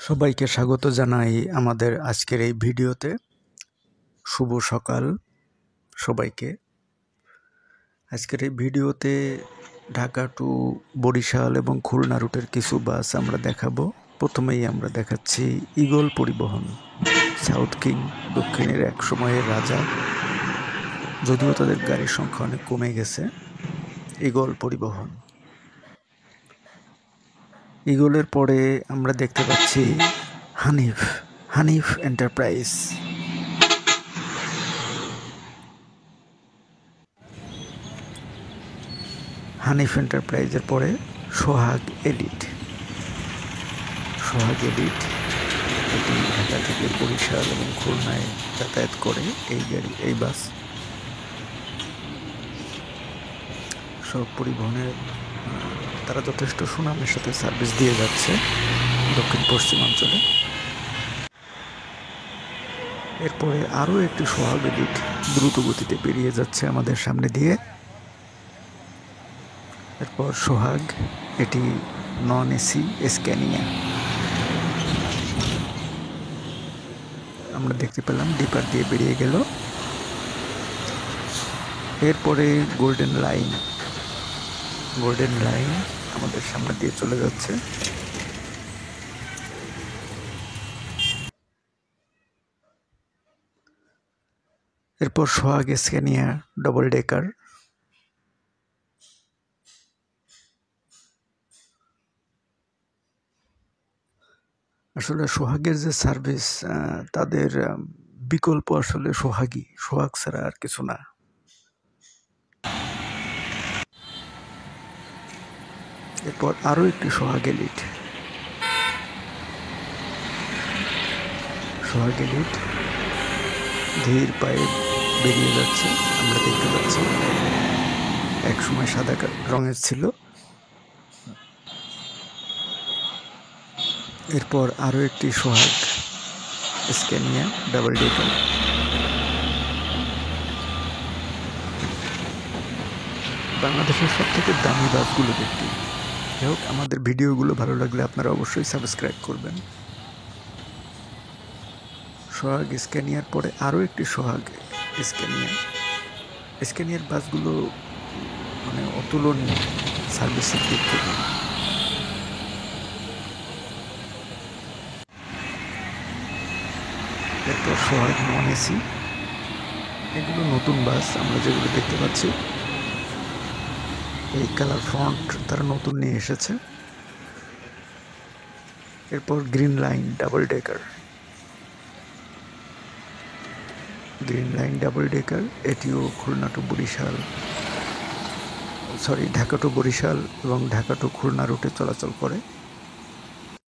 সবাইকে স্বাগত জানাই আমাদের আজকের এই ভিডিওতে। শুভ সকাল সবাইকে। আজকের এই ভিডিওতে ঢাকা টু বরিশাল এবং খুলনা রুটের কিছু বাস আমরা দেখাবো। প্রথমেই আমরা দেখাচ্ছি ঈগল পরিবহন, সাউথ কিং, দক্ষিণের এক সময়ের রাজা, যদিও তাদের গাড়ির সংখ্যা অনেক কমে গেছে। ঈগল পরিবহন। ঈগলের পরে আমরা দেখতে পাচ্ছি হানিফ এন্টারপ্রাইজ। হানিফ এন্টারপ্রাইজের পরে সোহাগ এলিট। এটি ঢাকা থেকে বরিশাল এবং খুলনায় যাতায়াত করে এই বাস। সব পরিবহনের তারা যথেষ্ট সুনামের সাথে সার্ভিস দিয়ে যাচ্ছে দক্ষিণ পশ্চিমাঞ্চলে। এরপরে আরও একটি সোহাগ এলিট দ্রুত গতিতে পেরিয়ে যাচ্ছে আমাদের সামনে দিয়ে। এরপর সোহাগ, এটি নন এসি স্ক্যানিয়া। আমরা দেখতে পেলাম ডিপার দিয়ে বেরিয়ে গেল। এরপরে গোল্ডেন লাইন আমাদের সামনে দিয়ে চলে যাচ্ছে। এরপর সোহাগ স্ক্যানিয়া ডবল ডেকার। আসলে সোহাগের যে সার্ভিস, তাদের বিকল্প আসলে সোহাগ ছাড়া আর কিছু না। এরপর আরো একটি সোহাগ এলিট ধীর পায়ে বেরিয়ে যাচ্ছে। আমরা দেখতে পাচ্ছি এক সময় সাদা রঙের ছিল। এরপর আরো একটি সোহাগ স্ক্যানিয়া ডাবল ডেকার। বাংলাদেশের সব থেকে দামি বাসগুলোর একটি। যাই হোক, আমাদের ভিডিওগুলো ভালো লাগলে আপনারা অবশ্যই সাবস্ক্রাইব করবেন। সোহাগ স্ক্যানিয়ার পরে আরও একটি সোহাগ স্ক্যানিয়ার বাসগুলো মানে অতুলনীয় সার্ভিসের দিক থেকে। এরপর সোহাগ নন এসি। এগুলো নতুন বাস আমরা যেগুলো দেখতে পাচ্ছি। এই কালার ফন্ট তারা নতুন নিয়ে এসেছে। এরপর গ্রিন লাইন ডাবল ডেকার। এটিও ঢাকা টু বরিশাল এবং ঢাকা টু খুলনা রুটে চলাচল করে।